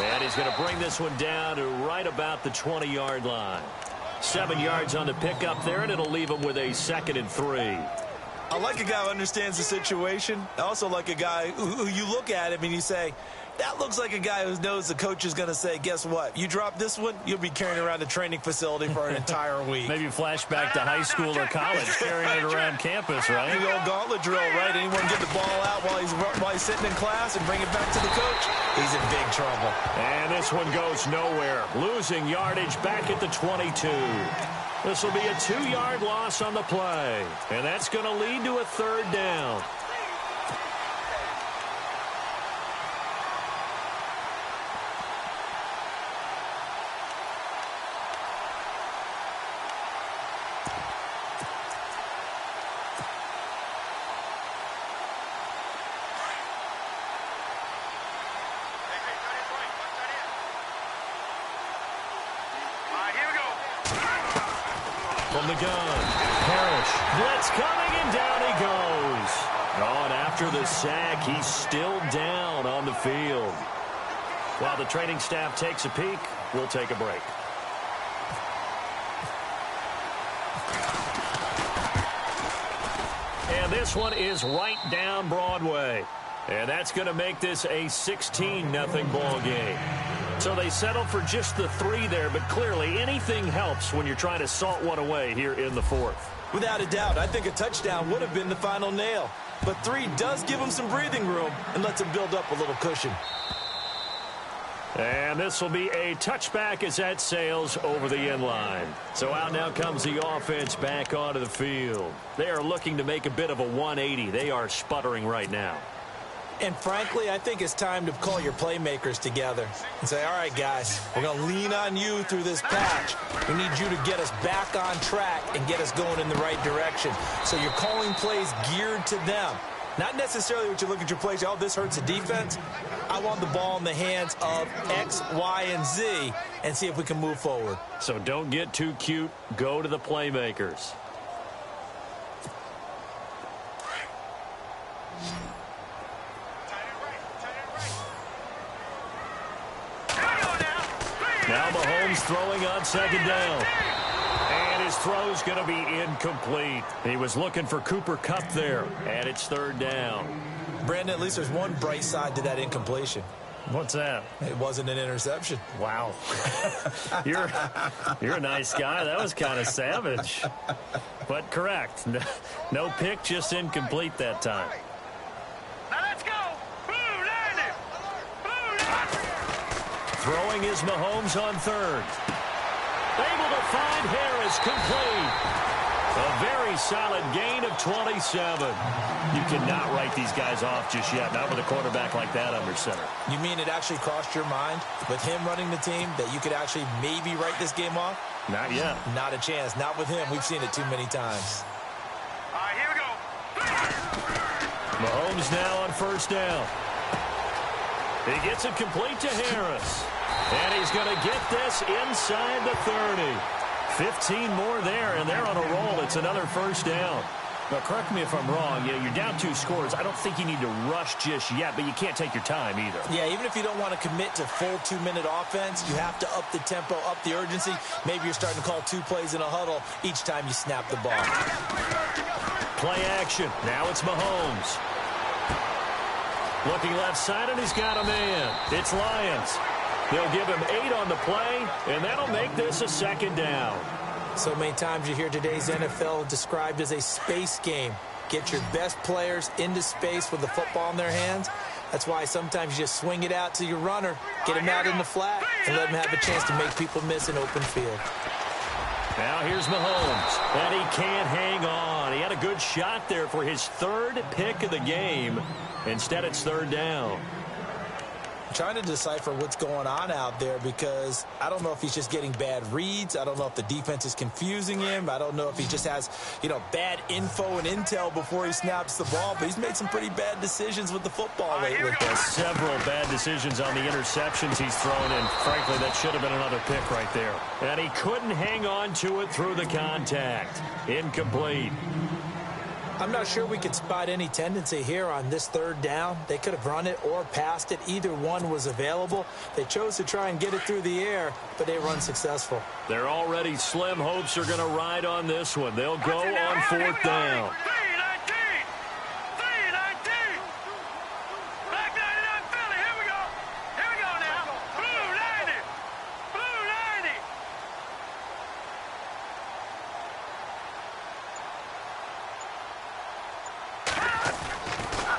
And he's going to bring this one down to right about the 20-yard line. 7 yards on the pickup there, and it'll leave him with a 2nd and 3. I like a guy who understands the situation. I also like a guy who you look at him and you say, that looks like a guy who knows the coach is going to say, guess what? You drop this one, you'll be carrying around the training facility for an entire week. Maybe flashback to high school or college, carrying it around campus, right? The old gauntlet drill, right? Anyone get the ball out while he's sitting in class and bring it back to the coach? He's in big trouble. And this one goes nowhere. Losing yardage back at the 22. This will be a 2-yard loss on the play. And that's going to lead to a 3rd down. From the gun, Parrish, blitz coming, and down he goes. On after the sack, he's still down on the field. While the training staff takes a peek, we'll take a break. And this one is right down Broadway. And that's going to make this a 16-0 ball game. So they settled for just the 3 there, but clearly anything helps when you're trying to salt one away here in the 4th. Without a doubt, I think a touchdown would have been the final nail. But 3 does give them some breathing room and lets them build up a little cushion. And this will be a touchback as that sails over the end line. So out now comes the offense back onto the field. They are looking to make a bit of a 180. They are sputtering right now. And frankly, I think it's time to call your playmakers together and say, all right, guys, we're going to lean on you through this patch. We need you to get us back on track and get us going in the right direction. So you're calling plays geared to them. Not necessarily what you look at your plays, oh, this hurts the defense. I want the ball in the hands of X, Y, and Z and see if we can move forward. So don't get too cute. Go to the playmakers. Now Mahomes throwing on 2nd down. And his throw's going to be incomplete. He was looking for Cooper Kupp there, and it's 3rd down. Brandon, at least there's one bright side to that incompletion. What's that? It wasn't an interception. Wow. You're a nice guy. That was kind of savage. But correct. No pick, just incomplete that time. Now let's go. Throwing is Mahomes on 3rd. Able to find Harris, complete. A very solid gain of 27. You cannot write these guys off just yet, not with a quarterback like that under center. You mean it actually crossed your mind with him running the team that you could actually maybe write this game off? Not yet. Not a chance. Not with him. We've seen it too many times. All right, here we go. Mahomes now on 1st down. He gets it complete to Harris. And he's going to get this inside the 30. 15 more there, and they're on a roll. It's another 1st down. Now, correct me if I'm wrong. You're down 2 scores. I don't think you need to rush just yet, but you can't take your time either. Yeah, even if you don't want to commit to full 2-minute offense, you have to up the tempo, up the urgency. Maybe you're starting to call 2 plays in a huddle each time you snap the ball. Play action. Now it's Mahomes. Looking left side, and he's got a man. It's Lions. They'll give him 8 on the play, and that'll make this a 2nd down. So many times you hear today's NFL described as a space game. Get your best players into space with the football in their hands. That's why sometimes you just swing it out to your runner, get him out in the flat, and let him have a chance to make people miss an open field. Now here's Mahomes, and he can't hang on. He had a good shot there for his 3rd pick of the game. Instead, it's 3rd down. Trying to decipher what's going on out there because I don't know if he's just getting bad reads. I don't know if the defense is confusing him. I don't know if he just has, bad info and intel before he snaps the ball. But he's made some pretty bad decisions with the football lately. Several bad decisions on the interceptions he's thrown in. Frankly, that should have been another pick right there. And he couldn't hang on to it through the contact. Incomplete. I'm not sure we could spot any tendency here on this third down. They could have run it or passed it. Either one was available. They chose to try and get it through the air, but they were unsuccessful. They're already slim hopes are going to ride on this one. They'll go on fourth down.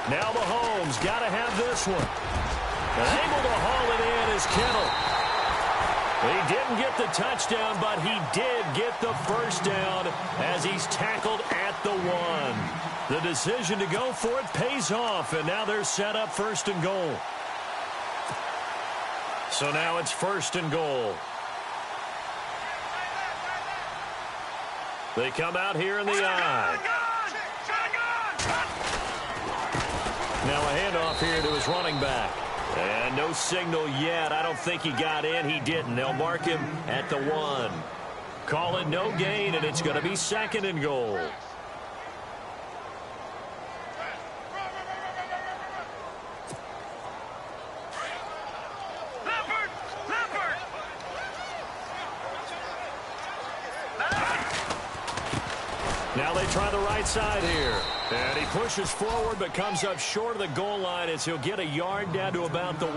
Now Mahomes got to have this one. And able to haul it in is Kittle. He didn't get the touchdown, but he did get the first down as he's tackled at the 1. The decision to go for it pays off, and now they're set up first and goal. So now it's first and goal. They come out here in the I. Now a handoff here to his running back. And no signal yet. I don't think he got in. He didn't. They'll mark him at the 1. Call it no gain, and it's going to be second and goal. Now they try the right side here. And he pushes forward but comes up short of the goal line as he'll get a yard down to about the 1.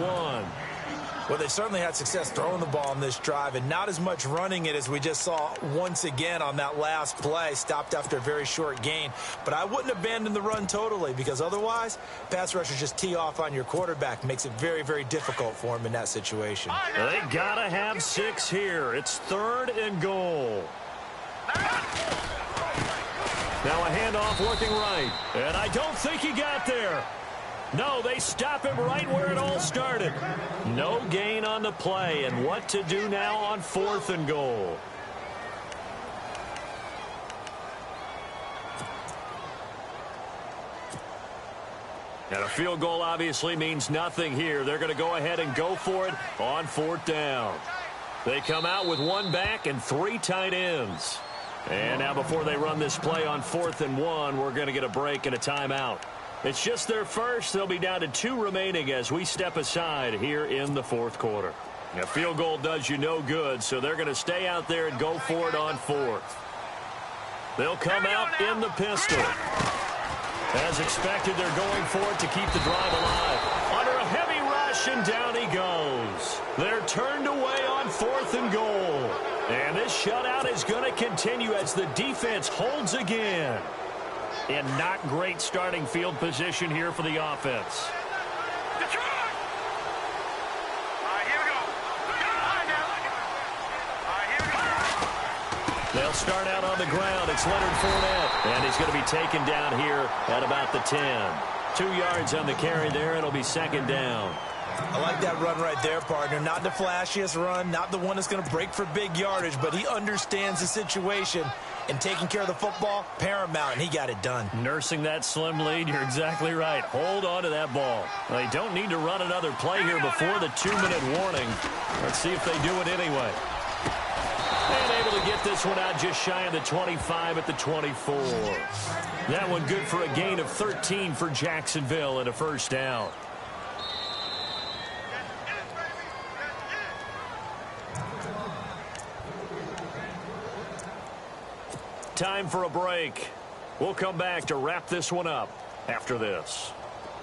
Well, they certainly had success throwing the ball on this drive and not as much running it as we just saw once again on that last play. Stopped after a very short gain. But I wouldn't abandon the run totally because otherwise, pass rushers just tee off on your quarterback. Makes it very, very difficult for him in that situation. They got to have 6 here. It's third and goal. Now a handoff looking right. And I don't think he got there. No, they stop him right where it all started. No gain on the play. And what to do now on fourth and goal? And a field goal obviously means nothing here. They're going to go ahead and go for it on fourth down. They come out with 1 back and 3 tight ends. And now before they run this play on fourth and 1, we're going to get a break and a timeout. It's just their first. They'll be down to 2 remaining as we step aside here in the fourth quarter. A field goal does you no good, so they're going to stay out there and go for it on fourth. They'll come out in the pistol. As expected, they're going for it to keep the drive alive. Under a heavy rush, and down he goes. They're turned away on fourth and goal. And this shutout is going to continue as the defense holds again. And not great starting field position here for the offense. They'll start out on the ground. It's Leonard Fournette. And he's going to be taken down here at about the 10. 2 yards on the carry there. It'll be second down. I like that run right there, partner. Not the flashiest run, not the one that's going to break for big yardage, but he understands the situation, and taking care of the football, paramount, and he got it done. Nursing that slim lead, you're exactly right. Hold on to that ball. They don't need to run another play here before the 2-minute warning. Let's see if they do it anyway. And able to get this one out just shy of the 25 at the 24. That one good for a gain of 13 for Jacksonville and a first down. Time for a break. We'll come back to wrap this one up after this.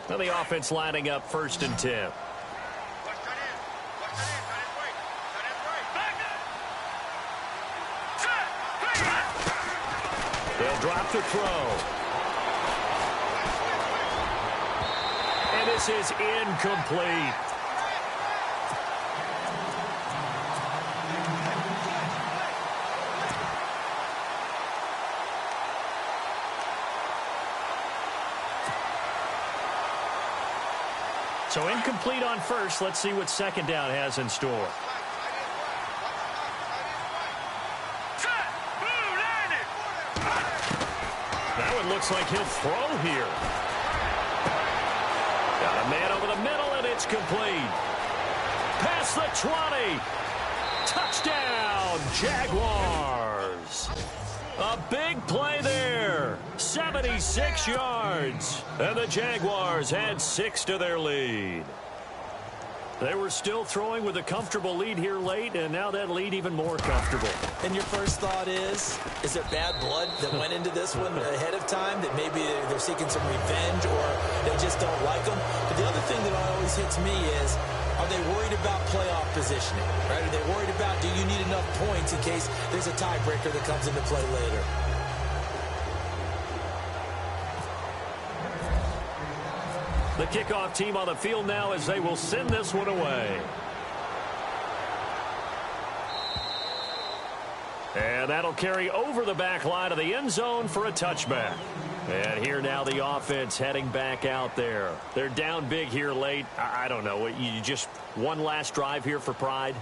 Now the offense lining up first and 10. They'll drop the throw. And this is incomplete. So incomplete on first. Let's see what second down has in store. That one looks like he'll throw here. Got a man over the middle, and it's complete. Past the 20. Touchdown, Jaguars. A big play there. 76 yards. And the Jaguars add 6 to their lead. They were still throwing with a comfortable lead here late, and now that lead even more comfortable. And your first thought is there bad blood that went into this one ahead of time, that maybe they're seeking some revenge or they just don't like them? But the other thing that always hits me is, are they worried about playoff positioning? Right? Are they worried about, do you need enough points in case there's a tiebreaker that comes into play later? The kickoff team on the field now as they will send this one away. And that'll carry over the back line of the end zone for a touchback. And here now the offense heading back out there. They're down big here late. I don't know. You just one last drive here for pride?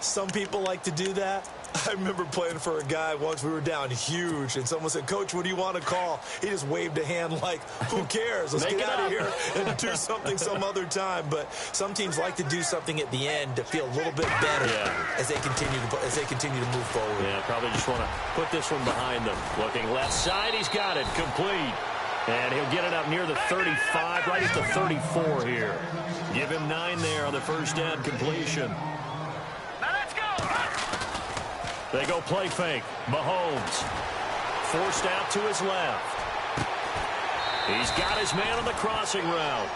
Some people like to do that. I remember playing for a guy once. We were down huge, and someone said, "Coach, what do you want to call?" He just waved a hand like, who cares? Let's get out of here and do something some other time. But some teams like to do something at the end to feel a little bit better as they continue to move forward. Yeah, probably just want to put this one behind them. Looking left side, he's got it complete. And he'll get it up near the 35, right at the 34 here. Give him 9 there on the first down completion. They go play fake. Mahomes forced out to his left. He's got his man on the crossing route.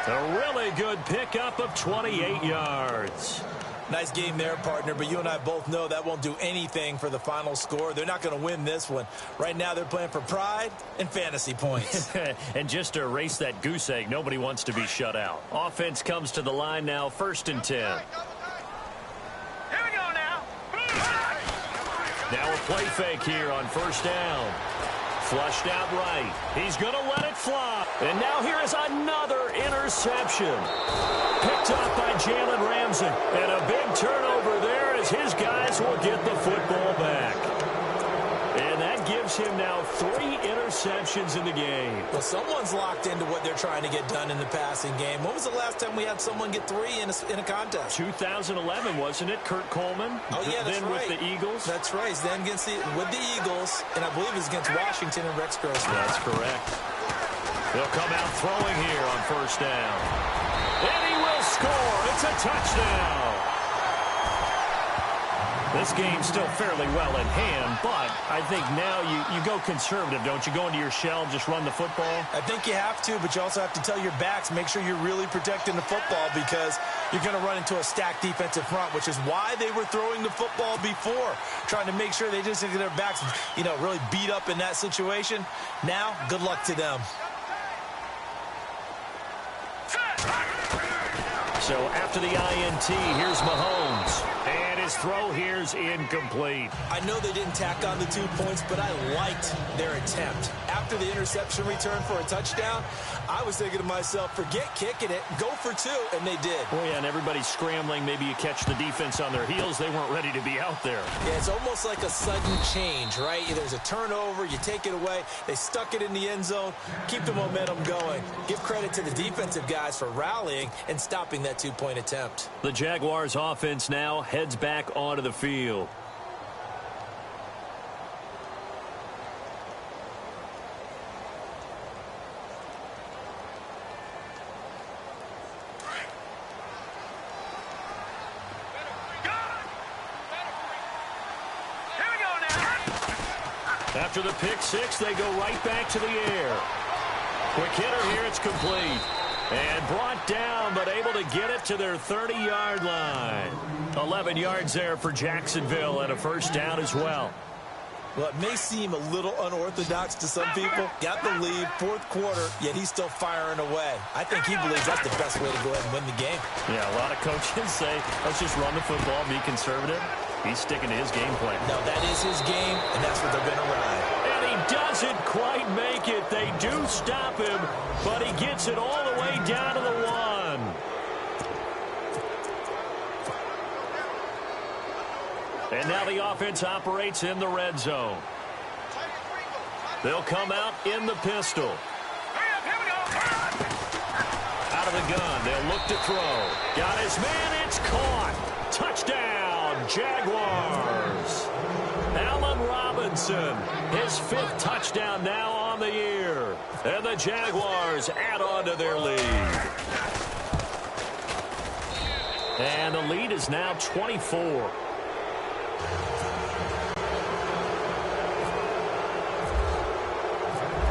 A really good pickup of 28 yards. Nice game there, partner, but you and I both know that won't do anything for the final score. They're not going to win this one. Right now they're playing for pride and fantasy points. And just to erase that goose egg, nobody wants to be shut out. Offense comes to the line now, 1st and 10. Now a play fake here on first down. Flushed out right. He's going to let it fly. And now here is another interception. Picked up by Jalen Ramsey. And a big turnover there as his guys will get the football back. And that gives him now 3 interceptions in the game. Well, someone's locked into what they're trying to get done in the passing game. When was the last time we had someone get 3 in a contest? 2011, wasn't it? Kurt Coleman. Oh, yeah, that's then right. With the Eagles. That's right. Then with the Eagles, and I believe it was against Washington and Rex Grossman. That's correct. He'll come out throwing here on first down. And he will score. It's a touchdown. This game's still fairly well in hand, but I think now you go conservative, don't you? Go into your shell, just run the football? I think you have to, but you also have to tell your backs, make sure you're really protecting the football because you're going to run into a stacked defensive front, which is why they were throwing the football before, trying to make sure they just get their backs, really beat up in that situation. Now, good luck to them. So after the INT, here's Mahomes. And his throw here's incomplete. I know they didn't tack on the 2 points, but I liked their attempt. After the interception return for a touchdown, I was thinking to myself, forget kicking it, go for 2, and they did. Oh, yeah, and everybody's scrambling. Maybe you catch the defense on their heels. They weren't ready to be out there. Yeah, it's almost like a sudden change, right? There's a turnover, you take it away, they stuck it in the end zone, keep the momentum going. Give credit to the defensive guys for rallying and stopping that 2-point attempt. The Jaguars offense now heads back onto the field. After the pick six, they go right back to the air. Quick hitter here, it's complete. And brought down, but able to get it to their 30-yard line. 11 yards there for Jacksonville and a first down as well. Well, it may seem a little unorthodox to some people. Got the lead, 4th quarter, yet he's still firing away. I think he believes that's the best way to go ahead and win the game. Yeah, a lot of coaches say, let's just run the football, be conservative. He's sticking to his game plan. No, that is his game, and that's what they're going to ride. And he doesn't quite make it. They do stop him, but he gets it all the way down to the 1. And now the offense operates in the red zone. They'll come out in the pistol. Out of the gun, they'll look to throw. Got his man, it's caught. Touchdown, Jaguars. Allen Robinson Robinson. His 5th touchdown now on the year. And the Jaguars add on to their lead. And the lead is now 24.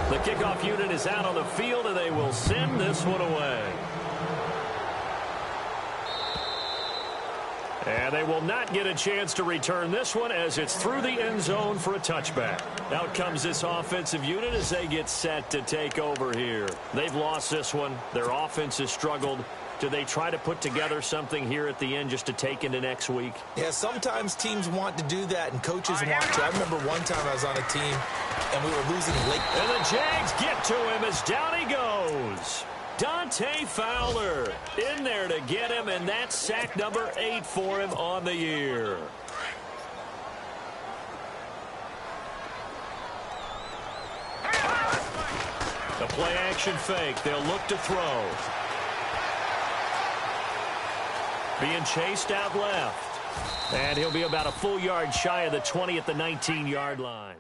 The kickoff unit is out on the field, and they will send this one away. And they will not get a chance to return this one as it's through the end zone for a touchback. Out comes this offensive unit as they get set to take over here. They've lost this one. Their offense has struggled. Do they try to put together something here at the end just to take into next week? Yeah, sometimes teams want to do that, and coaches want to. I remember one time I was on a team, and we were losing late. And the Jags get to him as down he goes. Dante Fowler in there to get him, and that's sack number 8 for him on the year. The play action fake. They'll look to throw. Being chased out left. And he'll be about a full yard shy of the 20 at the 19-yard line.